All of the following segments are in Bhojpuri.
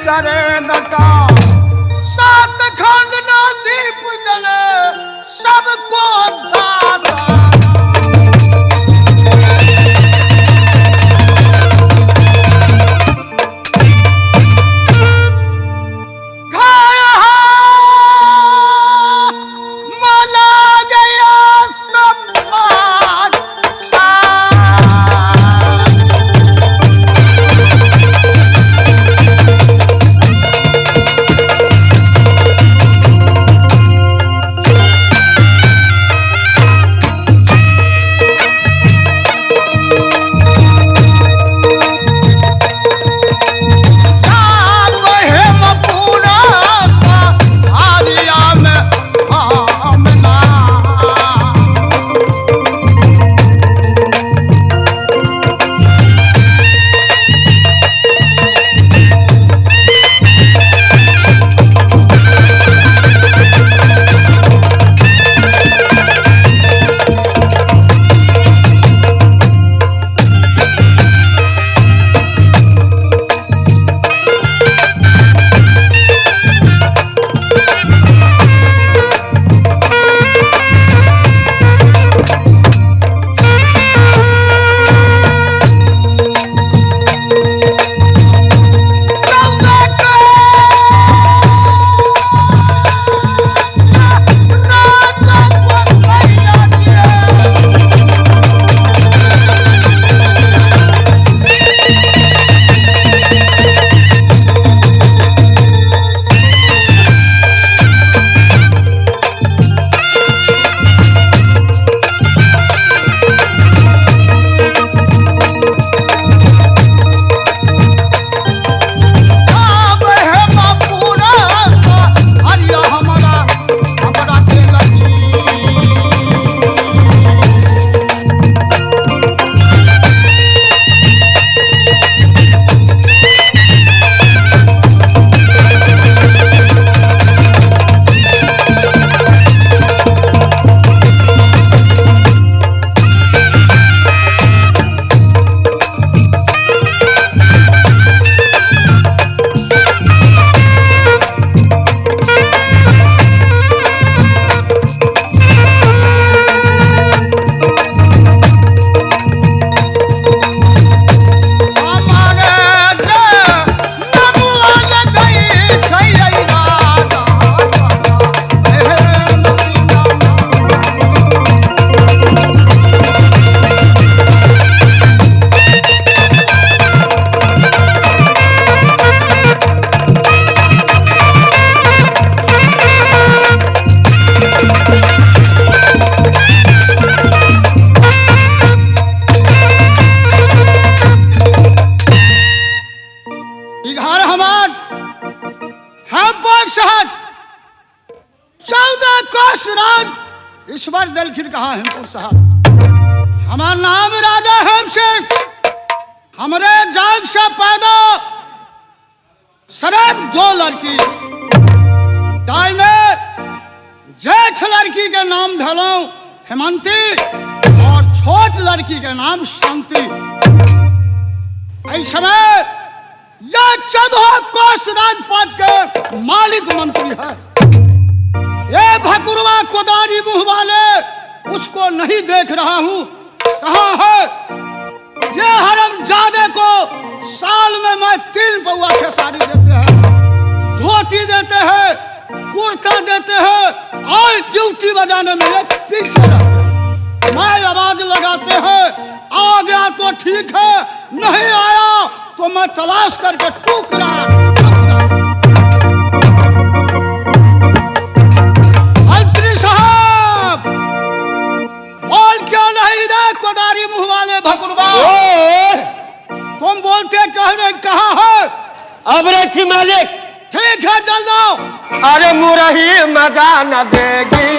करे नटा, सात खंड ना दीप जले सबको दाता। ईश्वर दलखिर कहा हेमपुर साहब। हमारा नाम राजा हेम सिंह। हमारे जान से पैदा सिर्फ दो लड़की, दाई में जेठ लड़की के नाम धलो हेमंती और छोट लड़की के नाम शांति। इस समय यह 14 कोस राजपाट के मालिक मंत्री है। ये भकुरवा कोदारी मुंह वाले उसको नहीं देख रहा हूं, कहां है? ये हरामजादे को साल में मैं 3 पौवा के साड़ी देते हैं, धोती देते हैं, कुर्ता देते हैं और ड्यूटी बजाने में पीछे रहते हैं। मैं आवाज लगाते हैं, आ गया तो ठीक है, नहीं आया तो मैं तलाश करके टुकड़ा। मंत्री साहब बोल क्यों नहीं रहे कोदारी मुंह वाले भकुरबा? तुम बोलते कहाँ है? अब रे मालिक। ठीक है चल जाओ। अरे मुरही मजा न देगी,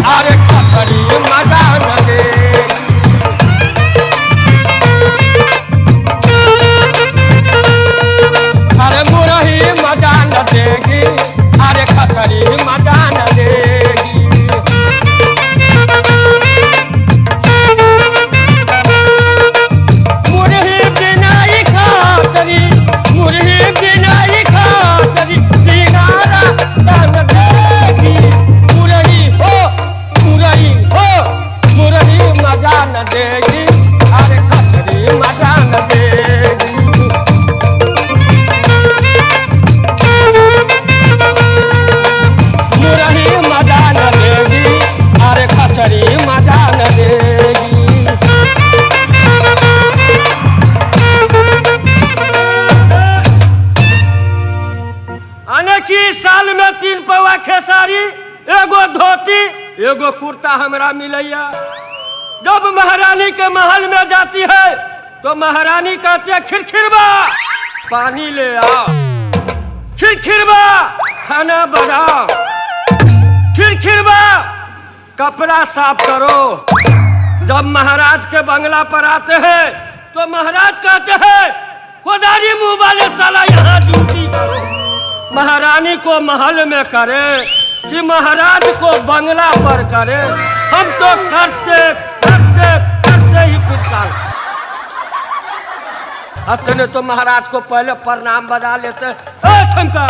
अरे खचड़ी मजा न देगी। अरे मुरही मजा न देगी, अरे खचड़ी मजा न देगी। मुरही बिना ही खचड़ी, मुरही बिना ही खचड़ी एगो धोती एगो कुर्ता हमरा मिलैया। जब महारानी के महल में जाती है तो महारानी कहती है खिरखिरबा पानी ले आओ, खिरखिरबा खाना बनाओ, खिरखिरबा कपड़ा साफ करो। जब महाराज के बंगला पर आते हैं तो महाराज कहते हैं कोदारी मुंह वाले साला यहाँ ड्यूटी करो। महारानी को महल में करे कि महाराज को बंगला पर करे, हम तो करते करते करते ही फिर हंसने तो महाराज को पहले प्रणाम बजा लेते। ठमका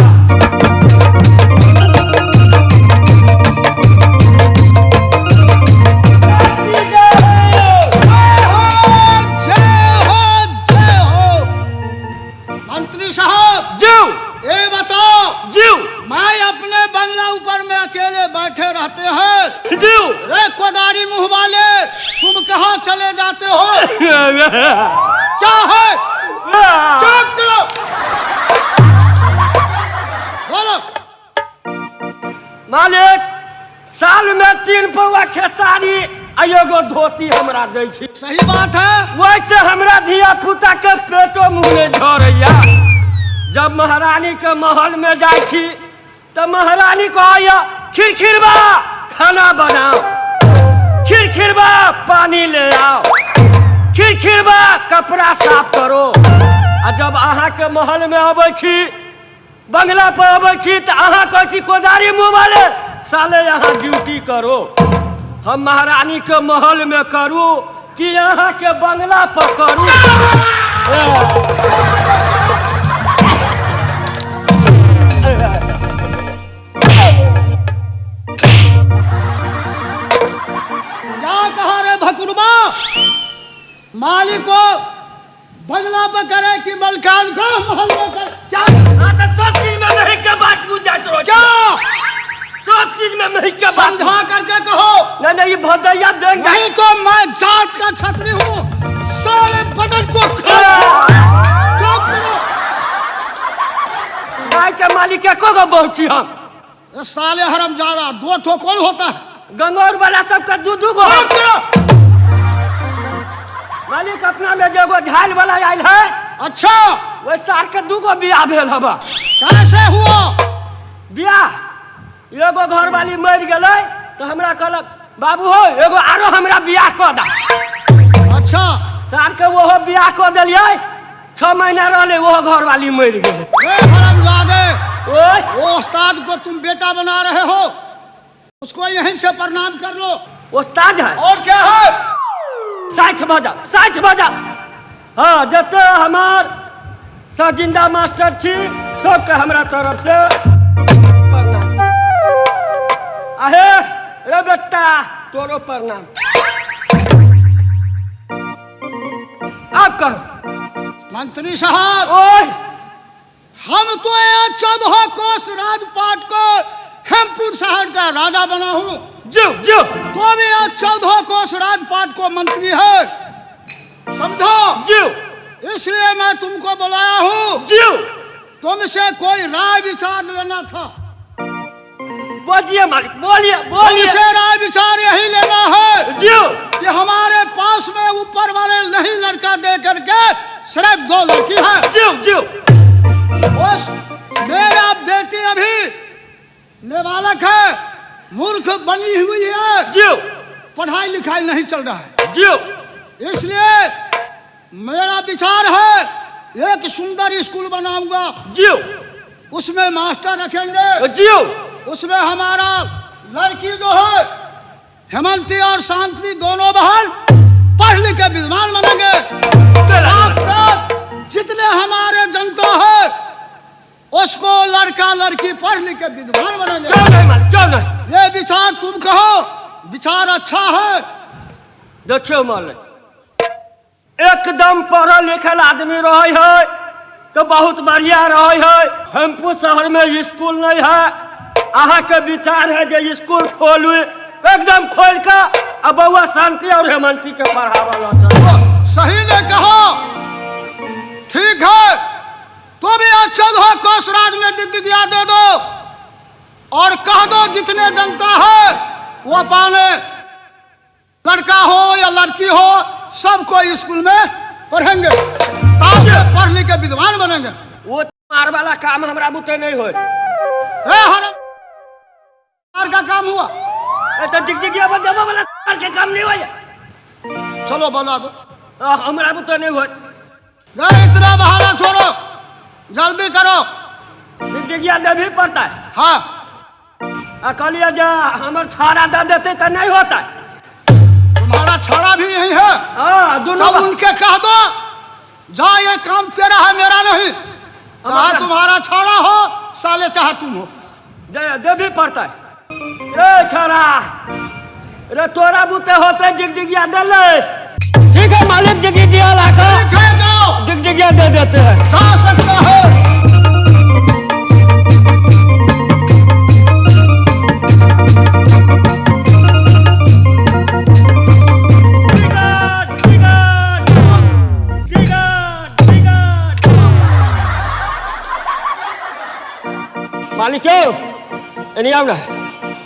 मंत्री साहब जीव ये बताओ जीव मैं अपने बंगला ऊपर में अकेले बैठे रहते हैं जीव रे कोदारी मुंह वाले तुम कहाँ चले जाते हो? क्या है? चुप करो, बोलो। मालिक साल में 3 पौवा खेसारी एगो धोती हमरा दै छी। सही बात है। वैसे हमरा धिया पुता के पेटो मुँह में झरैया। जब महारानी के महल में जाय छी तो महारानी कहैया खिरखिरबा खाना बनाओ, खिरखिरबा पानी ले आओ, खिरखिरबा कपड़ा साफ करो। आ जब अहाँ के महल में अबै छी बंगला पर अबै छी तो अहाँ कहै छी कोदारी मुँह वाले साले यहाँ ड्यूटी करो। हम महारानी के महल में करूँ कि यहाँ के बंगला पर करूँ? क्या कहा रे भकुरबा? मालिक को बंगला पर करे कि मलकान को महल में करे? क्या सब चीज में नहीं के बात पूछ जाते रहो? क्या सब चीज में नहीं के बात समझा करके कहो। नहीं भदैया देख नहीं तो मैं जात का छतरी हूँ, सारे बदन को के मालिक को बहुत हम साले हरामजादा 2 ठो कौन होता है? गंगौर वाला सबका 2 गो मालिक अपना में जो झाइल वाला आयल है। अच्छा वही साल के 2 गो बियाह भेल हवा। कैसे हुआ बियाह? एगो घर वाली मर गए तो हमरा कहलक बाबू हो एगो आरो हमरा बियाह कर दा। अच्छा साल के वो बियाह कर दिलिए, 6 महीना रहले वो घर वाली मर गए। हरामजादे वो उस्ताद को तुम बेटा बना रहे हो, उसको यहीं से प्रणाम कर लो। उस्ताद है और क्या है? 60 बजा। हाँ जते हमार सजिंदा मास्टर छी सबके हमरा तरफ से प्रणाम। आहे रे बेटा तोरो प्रणाम। आप कहो मंत्री साहब ओए हम तो 14 कोस राजपाट को हेमपुर शहर का राजा बना हूँ। जो तो भी 14 कोस राजपाट को मंत्री है, समझो। जो इसलिए मैं तुमको बुलाया हूँ। जो तुमसे कोई राय विचार लेना था। बोलिए मालिक बोलिए। तुमसे राय विचार यही लेना है जो कि हमारे पास में ऊपर वाले नहीं लड़का दे करके सिर्फ 2 लड़की है। जो उस मेरा बेटी अभी नाबालग है, मूर्ख बनी हुई है, जो पढ़ाई लिखाई नहीं चल रहा है। जो इसलिए मेरा विचार है एक सुंदर स्कूल बनाऊंगा, जो उसमें मास्टर रखेंगे, जो उसमें हमारा लड़की जो है हेमंती और शांति दोनों बहन पढ़ लिख के विद्वान बनेंगे। साथ साथ जितने हमारे जनता है उसको लड़का लड़की पढ़ लिख के विद्वान बनेंगे। क्यों नहीं? ये विचार तुम कहो, विचार अच्छा है। देखियो मालिक एकदम पढ़ल लिखल आदमी रहे है तो बहुत बढ़िया रहे है। हेमपुर शहर में स्कूल नहीं है, अहाँ के विचार है जो स्कूल खोलू तो एकदम खोल का अब बउआ शांति और हेमंती के पढ़ावा चलो। सही ने कहा, ठीक है। तो भी 14 कोस राज में डिग्रियां दे दो, और कह दो जितने जनता है वो अपने लड़का हो या लड़की हो सबको स्कूल में पढ़ेंगे, ताकि पढ़ लिख के विद्वान बनेंगे। वो मार वाला काम हमरा बुते नहीं हो। का काम हुआ तो टिकटिकिया बजावा वाला के काम नहीं हुआ। चलो बना दो। हमरा बुते नहीं हो। इतना बहाना छोड़ो, जल्दी करो। टिकटिकिया दे भी पड़ता है। हाँ कहलिए जो हमर छाड़ा दे देते तो नहीं होता। तुम्हारा छाड़ा भी यही है। हाँ दोनों तब उनके कह दो जा ये काम तेरा है मेरा नहीं, चाहे तुम्हारा छाड़ा हो साले चाहे तुम हो। दे भी पड़ता है। ए छाड़ा रे तोरा बुते होते डिगडिगिया दे ले। ठीक है मालिक डिगडिगिया लाकर डिगडिगिया दे देते हैं। जा सकता है। मालिक क्यों ना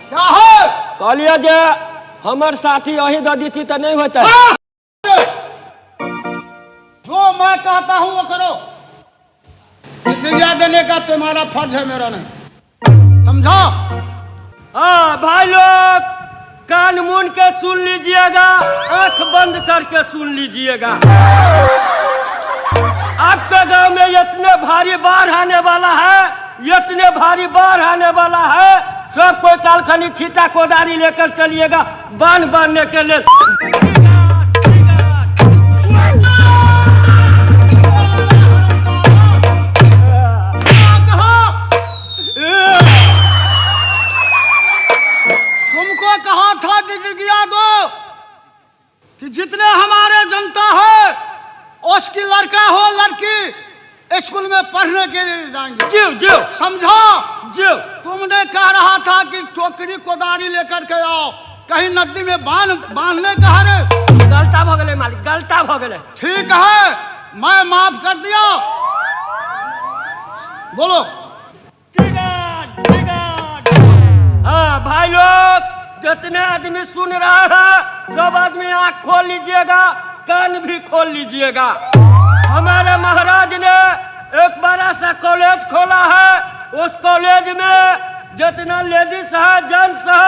क्या है? कहलिए जे हमर साथी अही दे देती तो नहीं होता। जो मैं कहता हूँ वो करो। डिग्रिया देने का तुम्हारा फर्ज है, मेरा नहीं, समझा? हाँ भाई लोग कान मून के सुन लीजिएगा, आंख बंद करके सुन लीजिएगा। आपके गांव में इतने भारी बाढ़ आने वाला है, इतने भारी बाढ़ आने वाला है, सब कोई कालखनी छीटा कोदारी लेकर चलिएगा बांध बांधने के लिए। तुमको कहा था डिग्रिया दो कि जितने हमारे जनता है उसकी लड़का हो लड़की स्कूल में पढ़ने के लिए जाएंगे। जीव जीव समझो? जीव तुमने कह रहा था कि टोकरी कोदारी लेकर के आओ, कहीं नदी में बांधने कहा रे। गलता हो गए मालिक, गलता हो गए। ठीक है मैं माफ कर दिया। बोलो। हाँ भाई लोग जितने आदमी सुन रहा है सब आदमी आँख खोल लीजिएगा, कान भी खोल लीजिएगा। हमारे महाराज ने एक बड़ा सा कॉलेज खोला है। उस कॉलेज में जितना लेडीज है जेंट्स है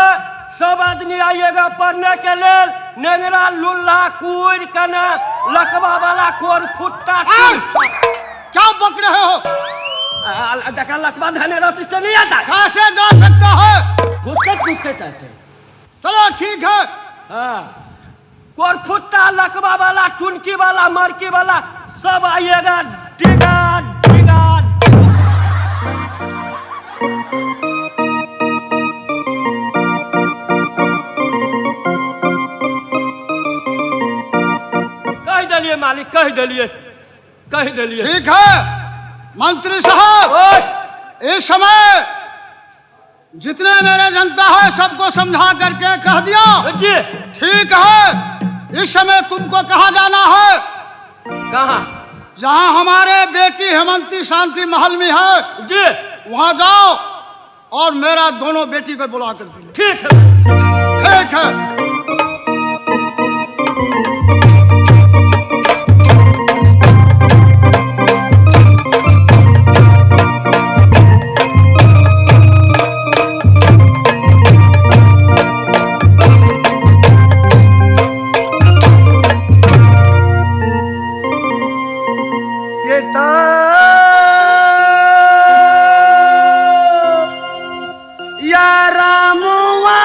सब आदमी आइएगा पढ़ने के लिए। नेंगरा लुल्ला कुर कना लकवा वाला कोर फुट्टा। क्या बक रहे हो? जगह लकवा धने रहती से नहीं आता। कैसे जा सकता है? घुसके आते। चलो ठीक है। हाँ कोरफुट्टा लकवा वाला टुनकी वाला मरकी वाला सब आइएगा। डिगा डिगा कह दिलिए मालिक, कह दिलिए, कह दिलिए। ठीक है मंत्री साहब, इस समय जितने मेरे जनता है सबको समझा करके कह दिया जी। ठीक है इस समय तुमको कहाँ जाना है? कहाँ? जहाँ हमारे बेटी हेमंती शांति महल में है जी वहाँ जाओ और मेरा दोनों बेटी को बुला कर दीजिए। ठीक है। ठीक है। या रामुआ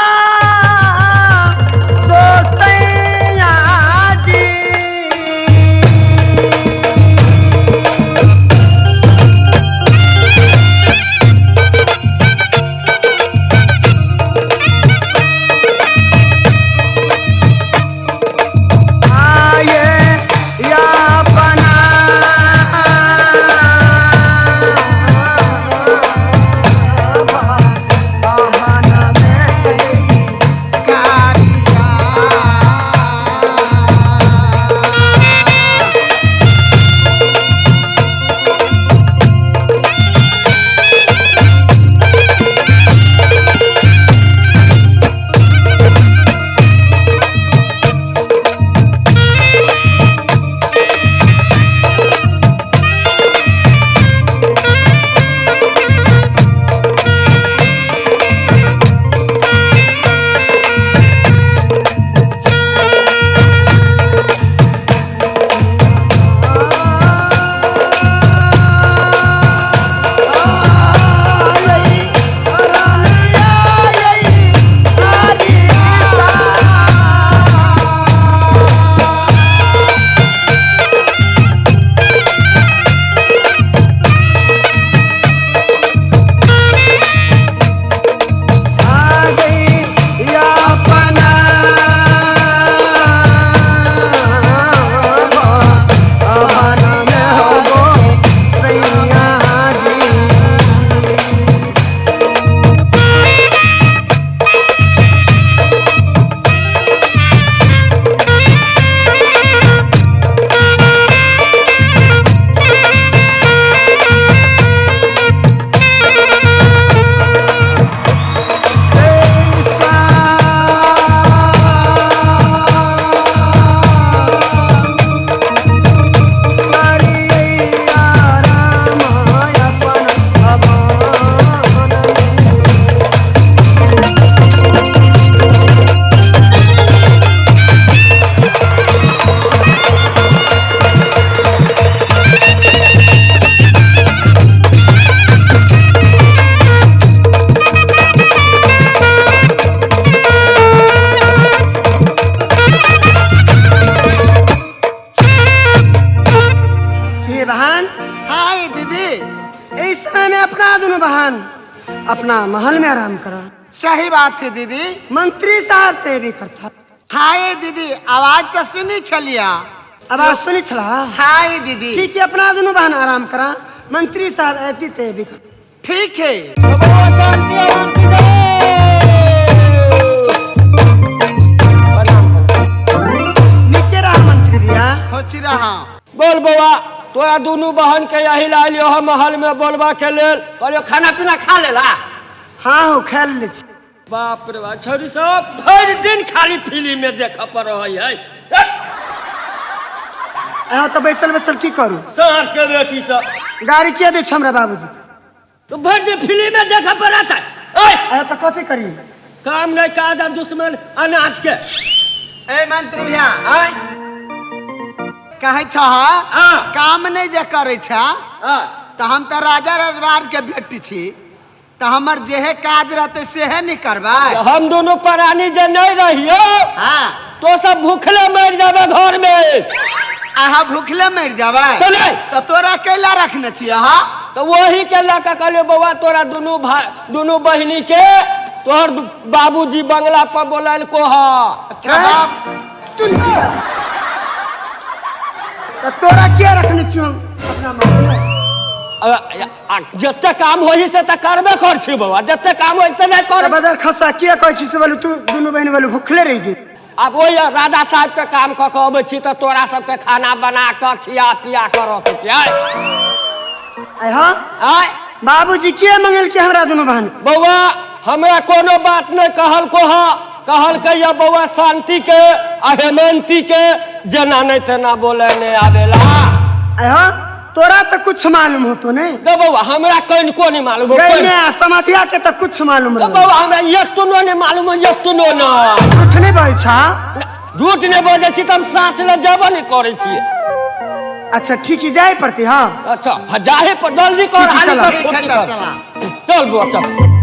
अपना महल में आराम करा। सही बात है दीदी। मंत्री साहब ते भी करता। हाँ ये दीदी आवाज तो सुनी छलिया। आवाज सुनी छला। हाँ ये दीदी। ठीक है अपना दोनों बहन आराम करा। मंत्री साहब ऐती ते भी कर। ठीक है। निके रहा मंत्री भैया। खोच रहा। बोल बउआ तोरा दोनों बहन के यही ला लियो हम महल में बोलबा के लेल। कहलियो खाना पीना खा लेला। हाँ हो खेल ले। बाप रे बाप छोरी सब भर दिन खाली फिल्म में देख पर है। यहाँ तो बैसल बैसल की करू। सार के बेटी सब गाड़ी किया दे हमरा बाबूजी। तो भर दिन फिल्म में देख पर रहता है। यहाँ तो कथी करी। काम नहीं काज दुश्मन अनाज के। ए मंत्री भैया आय कहे छ काम नहीं जे करे छ तो हम तो राजा रजवार के बेटी छी तो हमर जेहे काज रहते सेहे नहीं करबा। हम दोनों प्राणी जे नहीं रहियो हाँ तो सब भूखले मर जावे घर में। आहा भूखले मर जावे तो नहीं तो तोरा कैला रखने छी। हाँ तो वही के लगा कहले बउआ तोरा दोनों भाई दोनों बहिनी के तोहर बाबूजी बंगला पर बोलल को अच्छा बाप तो तोरा क्या रखने छी हम अपना महल में। जते काम होई से त करबे कर छी बउआ जते काम होई से नहीं कर। बदर खसा किया कहै छी से बोलू तू दोनों बहन बोलू भूखले रही जी। अब वो राजा साहब के काम क के अबै छी त तोरा सबके खाना बना के खिया पिया के रखे छी। आय हां आय बाबूजी के मंगल के हमरा दोनों बहन। बउआ हमरा कोनो बात नहीं कहल को कहल के या बउआ शांति के आ हेमंती के जना नहीं तना बोले ने आवेला। आय हां तोरा तो कुछ मालूम हो तो नहीं। तो बउआ हमरा कहीं को नहीं मालूम गई ने समथिया के तो कुछ मालूम रहे। बउआ हमरा एक तो नहीं मालूम है एक तो ना। झूठ नहीं बोलै छा। झूठ नहीं बोले छी त हम साथ ले जब नहीं करे छी। अच्छा ठीक ही जाए पड़ती। हाँ अच्छा जाहे पर जल्दी कर। ठीक है, चला। चल बुआ चल।